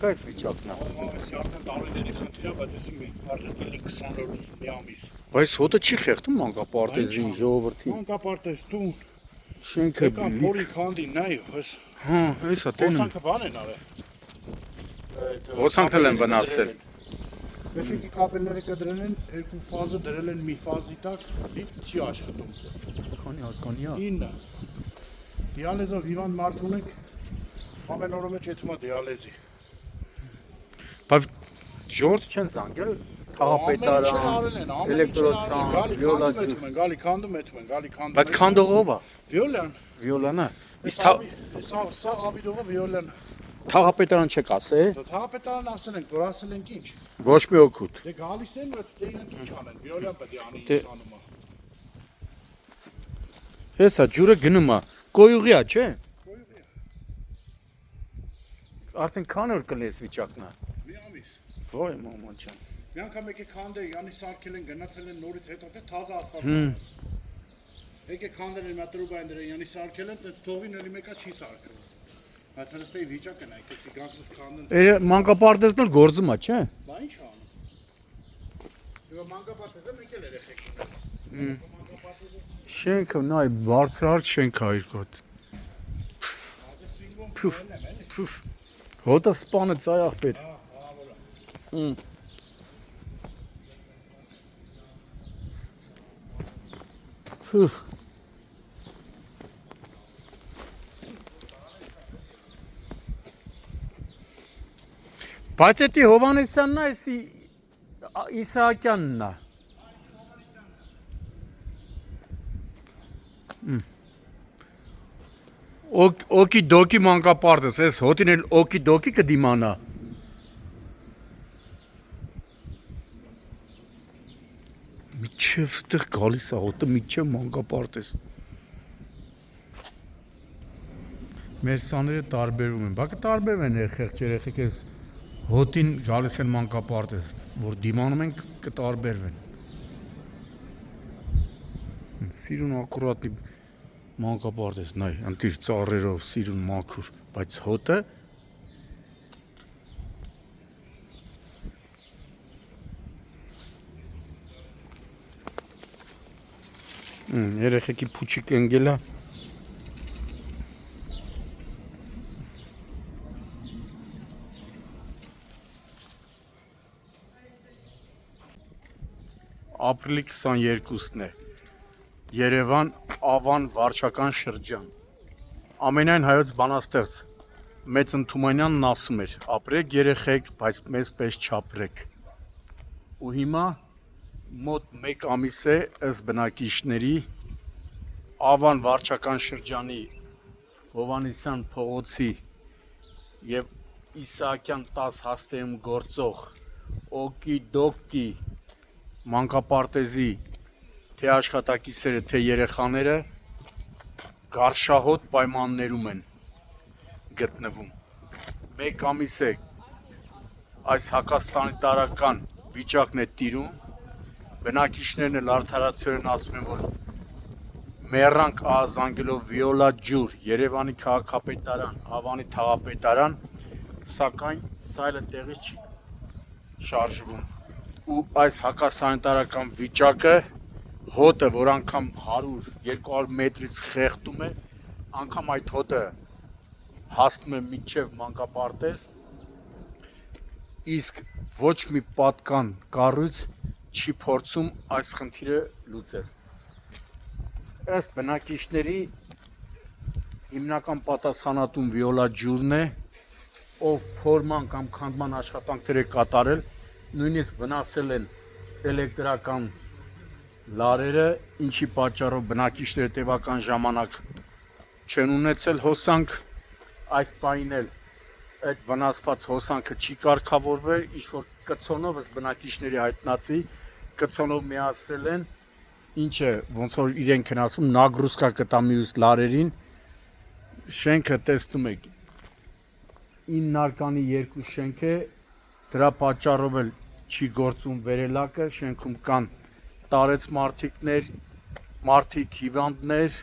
Կա այս վիճակն է։ Այսի արդեն տարիների խնդիր է, բայց էսի մի արդեն 20 օր մի ամիս։ Բայց հոտը չի խեղդում մանկապարտեզին ժողովրդին։ Մանկապարտեզ տուն։ Շենքը Կան փորի քանդի նայ, հես։ Հա, էսա տենը։ Հոսանքը բան են արել։ Հոսանքն են վնասել։ Մեջիկի կապելները կդրել են, երկու ֆազը դրել են մի ֆազի տակ, լիֆտ չի աշխատում։ Քանի հարկանի է։ 9 դիալեզով հիվանդ մարդ ունենք, ամեն օրը մեջ եթում է դիալեզի։ Բայց ժողովուրդը չեն զանգել, թաղապետարան, էլեկտրոցանց, վիոլաջուր։ Գալի քանդում եթում են, Բայց քանդողով է։ Վիոլան։ Վիոլանը։ Սա ավիդողը վիոլան։ Թաղապետարան չեք ասել։ Թաղապետարան ասել ենք, որ ասել ենք ինչ։ Ոչ մի օգուտ։ Դե գալիս են, բայց դե իրենք ինչ անեն, վիոլան պետք է անի ինչ անում է։ Հեսա ջուրը գնում է։ Կոյուղի է, չէ։ Կոյուղի է։ Արդեն քանի օր կլես վիճակն է։ Մի ամիս։ Ոյ մաման ջան։ Մի անգամ եկե քանդե, յանի սարքել են, գնացել են նորից հետո, տես թազա ասֆալտ արած։ Եկե քանդել են մատրուբային դրեն, յանի սարքել են, տես թողին էլի մեկա չի սարքել։ Բայց հրստեի վիճակը նայ, տեսի գանսս քանդեն։ Մանկապարտեզն էլ գործում է, չէ։ Բա ինչ անում։ Դու մանկապարտեզը մեկ էլ երեխեք։ Շենքը նայ բարձրահարկ շենք է երկոտ։ Փուֆ։ Հոտը սպանեց այ ախպեր։ Փուֆ։ Բայց էդի Հովանեսյանն է, էսի Իսահակյանն է։ Օկի դոկի մանկապարտեզ, ես հոտին էլ օկի դոկի կդիմանա։ Միջև ստեղ գալիս է հոտը, միջև մանկապարտեզ։ Մեր սաները տարբերվում են, բա կտարբերվեն երեխեք երեխեք ես հոտին գալիս են մանկապարտեզ, որ դիմանում են կտարբերվեն։ Սիրուն ակուրատնի մանկապարտեզ, նայ, ընտիր ծառերով, սիրուն մաքուր, բայց հոտը երեխեքի փուչիկ ընգել է։ Ապրիլի 22-ն է, Երևան Ավան վարչական շրջան, ամենայն հայոց բանաստեղծ Մեծ Ընթումանյանն ասում էր, ապրեք երեխեք, բայց մեզ պես չապրեք, ու հիմա մոտ մեկ ամիս է ըստ բնակիչների Ավան վարչական շրջանի Հովանեսյան փողոցի և Իսահակյան 10 հասցեում գործող օկի դոկի մանկապարտեզի թե աշխատակիցները, թե երեխաները գարշահոտ պայմաններում են գտնվում։ Մեկ ամիս է այս հակասանիտարական վիճակն է տիրում, բնակիչներն էլ արդարացիորեն ասում են, որ մեռանք ահազանգելով վիոլա ջուր, Երևանի քաղաքապետարան, Ավանի թաղապետարան, սակայն սայլը տեղից չի շարժվում։ Ու այս հակասանիտարական վիճակը հոտը, որ անգամ 100-200 մետրից խեղդում է, անգամ այդ հոտը հասնում է մինչև մանկապարտեզ, իսկ ոչ մի պատկան կառույց չի փորձում այս խնդիրը լուծել։ Ըստ բնակիչների հիմնական պատասխանատուն վիոլա ջուրն է, ով փորման կամ քանդման աշխատանքներ է կատարել, նույնիսկ վնասել են էլեկտրական լարերը, ինչի պատճառով բնակիչները տևական ժամանակ չեն ունեցել հոսանք, այս պահին էլ այդ վնասված հոսանքը չի կարգավորվել, ինչ-որ կցոնով ըստ բնակիչների հայտնածի, կցոնով միացրել են, ինչը ոնց որ իրենք են ասում, նագրուսկա կտա մյուս լարերին, շենքը տեսնում եք, 9 արկանի 2 շենք է, դրա պատճառով էլ չի գործում վերելակը, շենքում կան տարեց մարդիկներ, մարդիկ հիվանդներ,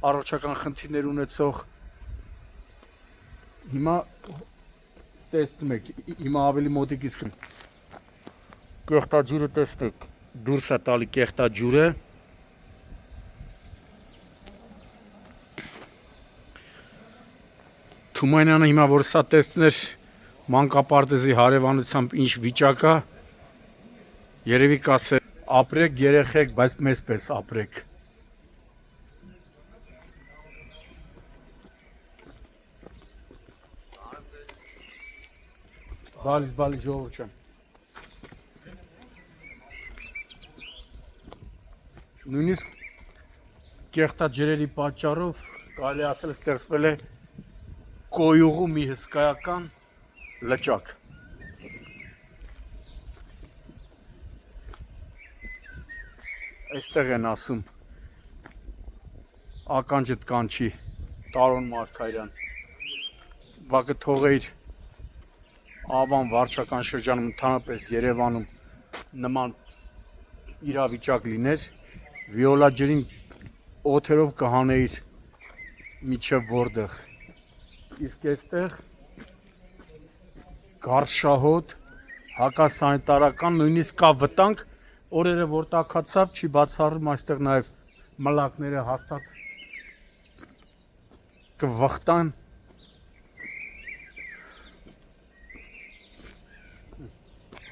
առողջական խնդիրներ ունեցող, հիմա տեսնում եք, հիմա ավելի մոտիկ իսկ կեղտաջուրը տեսնեք, դուրս է տալի կեղտաջուրը։ Թումանյանը հիմա որ սա տեսներ մանկապարտեզի հարևանությամբ ինչ վիճակ է, երևի կասե ապրեք երեխեք, բայց մեզպես ապրեք։ Բալի ժողովուրդ ջան։ Նույնիսկ կեղտաջրերի պատճառով կարելի ասել ստեղծվել է կոյուղու մի հսկայական լճակ։ Այստեղ են ասում ականջդ կանչի Տարոն Մարգարյան, բակը թողեիր Ավան վարչական շրջանում ընդհանրապես Երևանում նման իրավիճակ լիներ, վիոլա ջրին օթերով կհանեիր միջև որտեղ։ Իսկ այստեղ գարշահոտ, հակասանիտարական, նույնիսկ կա վտանգ, օրերը որ տաքացավ, չի բացառում այստեղ նաև մլակները հաստատ կվխտան։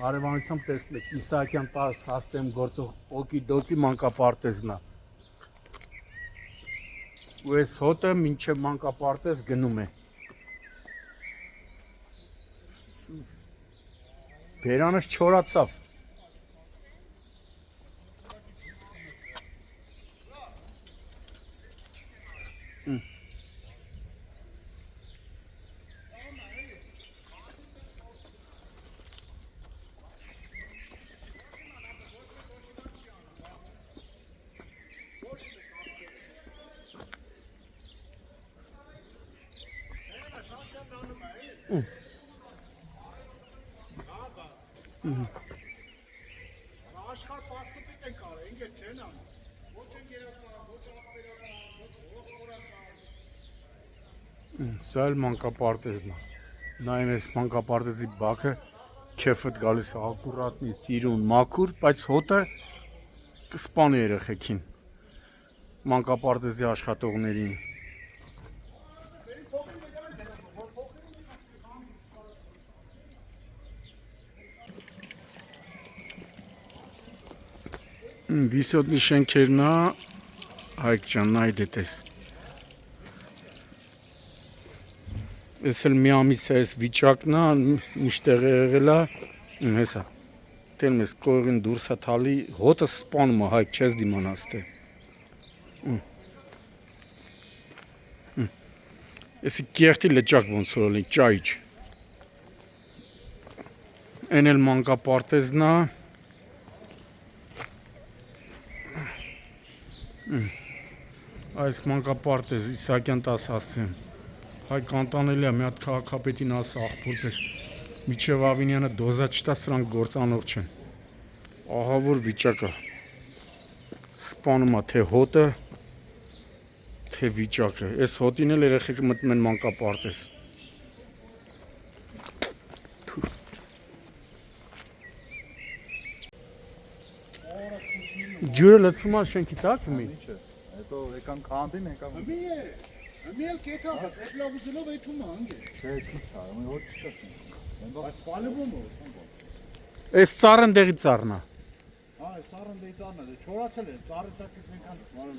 Հարևանությամբ տեսնում եք Իսահակյան 10 հասցեմ գործող օկիդոկի մանկապարտեզն է։ Ու այս հոտը մինչև մանկապարտեզ գնում է։ Բերանս չորացավ։ Աշխարհ պաստուպիտ են կարել, ինքը չեն անում։ Ոչ ընկերական, ոչ ախպերական, ոչ ողորական։ Սա էլ մանկապարտեզն է։ Նայում ես մանկապարտեզի բակը, քեֆդ գալիս ակուրատնի, սիրուն, մաքուր, բայց հոտը կսպանի երեխեքին, մանկապարտեզի աշխատողներին։ Վիսոտնի շենքերն է, Հայկ ջան, նայ դետես։ Ես էլ մի ամիս է այս վիճակն է, միշտեղ եղել է, հեսա, տենում ես կողին դուրս է թալի, հոտը սպանում է, Հայկ, չես դիմանաս թե։ Եսի կեղտի լճակ ոնց որ լինի, ճայիչ։ Են էլ մանկապարտեզն է, այս մանկապարտեզ Իսահակյան 10 հասցեմ, Հայկ անտանելի է, մի հատ քաղաքապետին ասա աղբոր պես, միջև Ավինյանը դոզա չտա, սրանք գործանող չեն, ահավոր վիճակ է, սպանում է թե հոտը, թե վիճակը, այս հոտին էլ երեխեքը մտնում են մանկապարտեզ։ Ջուրը լցվում է շենքի տակ մի։ Հետո եկան քանդին, եկան։ Մի էլ կեթաղած, այդ լավ ուզելով այդում է անգե։ Չէ, քիչ է, մի ոչ չկա։ Բայց պալվում է, Այս ծառն դեղի ծառն է։ հա, սարն դե ծառն է, չորացել է, ծառը տակ ենքան մարել։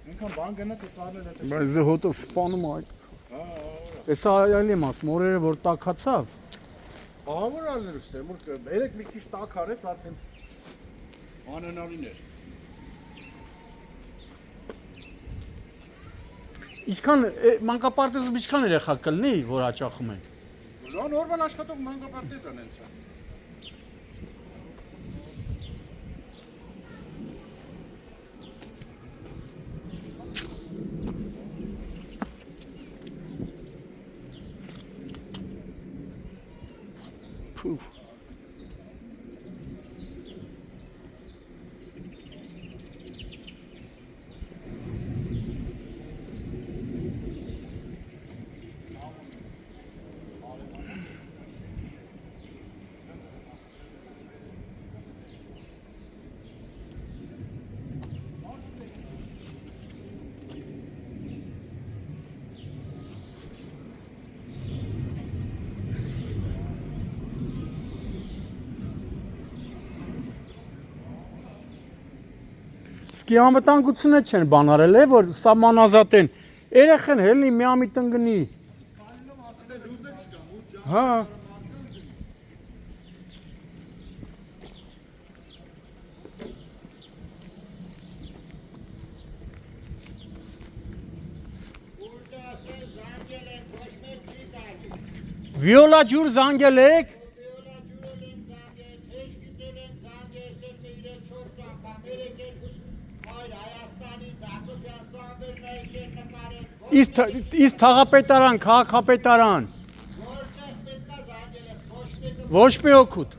Ենքան բան գնաց է ծառները դա։ Բայց հոտը սպանում է այդ։ Հա, Էսա այլ եմ ասում, օրերը որ տաքացավ, ահավոր ալներ ուստե, որ երեք մի քիչ տակ արեց արդեն անանալին էր։ Ինչքան մանկապարտեզում ինչքան երեխա կլինի, որ հաճախում են։ Նորմալ աշխատող մանկապարտեզն են սա։ Փուֆ։ Իսկի անվտանգությունը չեն բանարել է, որ սահմանազատ են։ Երեխեն հելնի միամի տնգնի։ Հա։ Վիոլա ջուր զանգել եք։ Իսկ թաղապետարան, քաղաքապետարան։ Ոչ մի օգուտ։